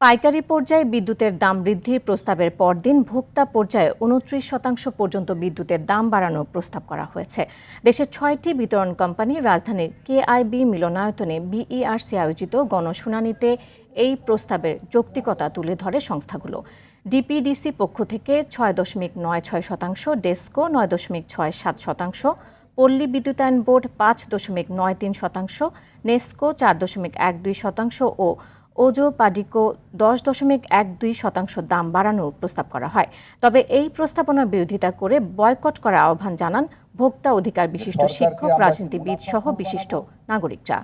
পাইকারি পর্যায়ে বিদ্যুতের দাম বৃদ্ধির প্রস্তাবের পরদিন ভোক্তা পর্যায়ে 29% পর্যন্ত বিদ্যুতের দাম বাড়ানোর প্রস্তাব করা হয়েছে। দেশের 6টি বিতরণ কোম্পানি রাজধানীর কেআইবি মিলনায়তনে বিইআরসি আয়োজিত গণশুনানিতে এই প্রস্তাবের যৌক্তিকতা তুলে ধরে সংস্থাগুলো। ডিপিডিসি পক্ষ থেকে 6.96%, ডেসকো 9.67%, পল্লী বিদ্যুতায়ন বোর্ড 5.93%, নেসকো 4.12% ও ওজো পাডিকো 10.12% দাম বাড়ানোর প্রস্তাব করা হয়। তবে এই প্রস্তাবনার বিরোধিতা করে বয়কট করার আহ্বান জানান ভোক্তা অধিকার বিশিষ্ট শিক্ষক, রাজনীতিবিদ সহ বিশিষ্ট নাগরিকরা।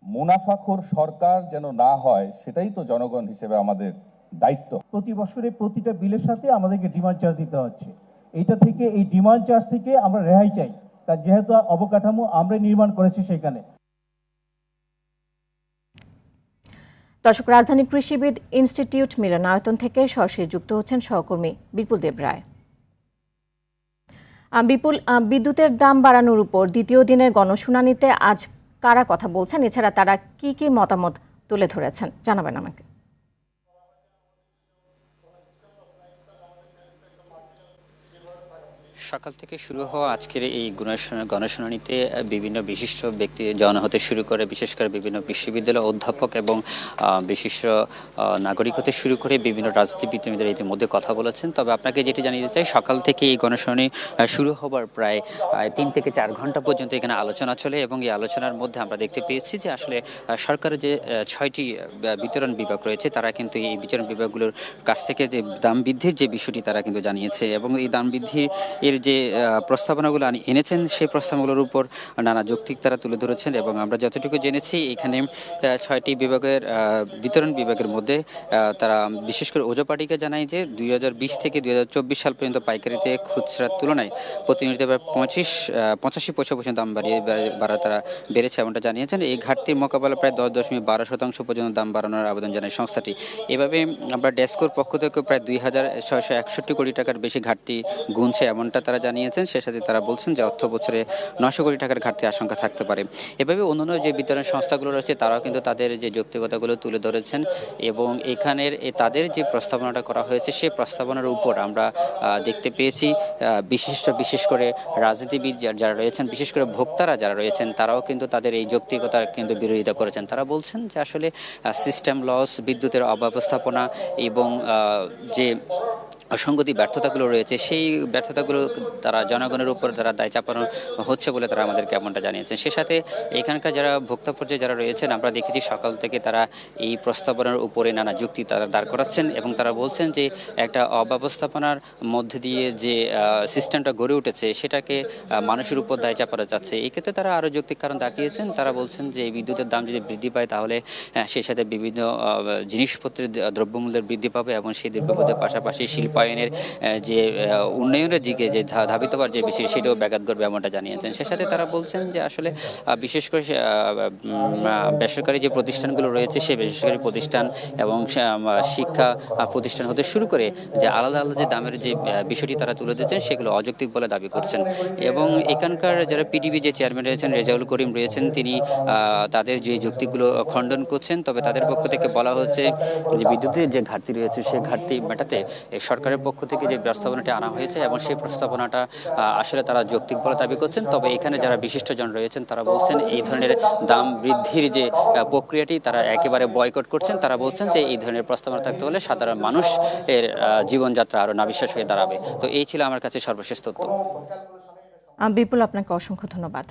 মুনাফাখোর সরকার যেন না হয়, সেটাই তো জনগণ হিসেবে আমাদের দায়িত্ব। প্রতি বছরে প্রতিটা বিলের সাথে আমাদেরকে ডিমান্ড চার্জ দিতে হচ্ছে। এইটা থেকে, এই ডিমান্ড চার্জ থেকে আমরা রেহাই চাই, কারণ যেহেতু অবকাঠামো আমরা নির্মাণ করেছি সেখানে। দর্শক, রাজধানী কৃষিবিদ ইনস্টিটিউট মিলনায়তন থেকে সরাসরি যুক্ত হচ্ছেন সহকর্মী বিপুল দেব রায়। বিপুল, বিদ্যুতের দাম বাড়ানোর উপর দ্বিতীয় দিনের গণশুনানিতে আজ কারা কথা বলছেন, এছাড়া তারা কি কি মতামত তুলে ধরেছেন জানাবেন আমাকে। সকাল থেকে শুরু হওয়া আজকের এই গণশুনানিতে বিভিন্ন বিশিষ্ট ব্যক্তি জন হতে শুরু করে, বিশেষ করে বিভিন্ন বিশ্ববিদ্যালয় অধ্যাপক এবং বিশিষ্ট নাগরিক হতে শুরু করে বিভিন্ন রাজনীতিবিদরা ইতিমধ্যে কথা বলেছেন। তবে আপনাকে যেটি জানিয়ে চাই, সকাল থেকে এই গণশুনানি শুরু হবার প্রায় 3 থেকে 4 ঘন্টা পর্যন্ত এখানে আলোচনা চলে এবং এই আলোচনার মধ্যে আমরা দেখতে পেয়েছি যে আসলে সরকারের যে 6টি বিতরণ বিভাগ রয়েছে তারা কিন্তু এই বিতরণ বিভাগগুলোর কাছ থেকে যে দাম বৃদ্ধির যে বিষয়টি তারা কিন্তু জানিয়েছে এবং এই দাম বৃদ্ধির যে প্রস্তাবনাগুলো এনেছেন সেই প্রস্তাবনাগুলোর উপর নানা যৌক্তিক তারা তুলে ধরেছেন। এবং আমরা যতটুকু জেনেছি এখানে 6টি বিভাগের বিতরণ বিভাগের মধ্যে তারা বিশেষ করে ওজো পাটিকা জানায় যে 2020 থেকে 2024 সাল পর্যন্ত পাইকারিতে খুচরার তুলনায় প্রতি ইউনিটে 85 পয়সা পর্যন্ত দাম বাড়া তারা বেড়েছে এমনটা জানিয়েছেন। এই ঘাটতির মোকাবেলা প্রায় 10.12% পর্যন্ত দাম বাড়ানোর আবেদন জানায় সংস্থাটি। এভাবে আমরা ডেসকোর পক্ষ থেকে প্রায় 2661 কোটি টাকার বেশি ঘাটতি গুনছে এমনটা তারা জানিয়েছেন। সে সাথে তারা বলছেন যে অর্থ বছরে 900 কোটি টাকার ঘাটতির আশঙ্কা থাকতে পারে। এভাবে অন্যান্য যে বিতরণ সংস্থাগুলো রয়েছে তারাও কিন্তু তাদের যে যৌক্তিকতাগুলো তুলে ধরেছেন এবং এখানের তাদের যে প্রস্তাবনাটা করা হয়েছে সেই প্রস্তাবনার উপর আমরা দেখতে পেয়েছি বিশেষ করে রাজনীতিবিদ যারা রয়েছেন, বিশেষ করে ভোক্তারা যারা রয়েছেন তারাও কিন্তু তাদের এই যৌক্তিকতার কিন্তু বিরোধিতা করেছেন। তারা বলছেন যে আসলে সিস্টেম লস, বিদ্যুতের অব্যবস্থাপনা এবং যে অসঙ্গতি ব্যর্থতাগুলো রয়েছে সেই ব্যর্থতাগুলো তারা জনগণের উপর তারা দায় চাপানো হচ্ছে বলে তারা আমাদেরকে এমনটা জানিয়েছেন। সে সাথে এখানকার যারা ভোক্তা পর্যায়ে যারা রয়েছেন আমরা দেখেছি সকাল থেকে তারা এই প্রস্তাবনার উপরে নানা যুক্তি তারা দাঁড় করাচ্ছেন এবং তারা বলছেন যে একটা অব্যবস্থাপনার মধ্যে দিয়ে যে সিস্টেমটা গড়ে উঠেছে সেটাকে মানুষের উপর দায় চাপানো যাচ্ছে। এই ক্ষেত্রে তারা আরও যৌক্তিক কারণ দেখিয়েছেন। তারা বলছেন যে এই বিদ্যুতের দাম যদি বৃদ্ধি পায় তাহলে সেই সাথে বিভিন্ন জিনিসপত্রের দ্রব্যমূল্যের বৃদ্ধি পাবে এবং সেই দ্রব্যমূল্যের পাশাপাশি শিল্পায়নের যে উন্নয়নের দিকে যে ধাবিত হওয়ার যে বিষয় সেটাও ব্যাঘাত করবে এমনটা জানিয়েছেন। সে সাথে তারা বলছেন যে আসলে বিশেষ করে বেসরকারি যে প্রতিষ্ঠানগুলো রয়েছে সেই বেসরকারি প্রতিষ্ঠান এবং শিক্ষা প্রতিষ্ঠান হতে শুরু করে যে আলাদা আলাদা যে দামের যে বিষয়টি তারা তুলে দিয়েছেন সেগুলো অযৌক্তিক বলে দাবি করছেন। এবং এখানকার যারা পিডিবি যে চেয়ারম্যান রয়েছেন রেজাউল করিম রয়েছেন তিনি তাদের যে যুক্তিগুলো খণ্ডন করছেন। তবে তাদের পক্ষ থেকে বলা হচ্ছে যে বিদ্যুতের যে ঘাটতি রয়েছে সেই ঘাটতি মেটাতে সরকারের পক্ষ থেকে যে প্রস্তাবনাটি আনা হয়েছে এবং সেই প্রস্তাবনাটা আসলে তারা যৌক্তিক বলে দাবি করছেন। তবে এখানে যারা বিশিষ্টজন রয়েছেন তারা বলছেন এই ধরনের দাম বৃদ্ধির যে প্রক্রিয়াটি তারা একেবারে বয়কট করছেন। তারা বলছেন যে এই ধরনের প্রস্তাবনা থাকতে হলে সাধারণ মানুষ এর জীবনযাত্রা আরও নাবিশ্বাস হয়ে দাঁড়াবে। তো এই ছিল আমার কাছে সর্বশেষ তথ্য। বিপুল, আপনাকে অসংখ্য ধন্যবাদ।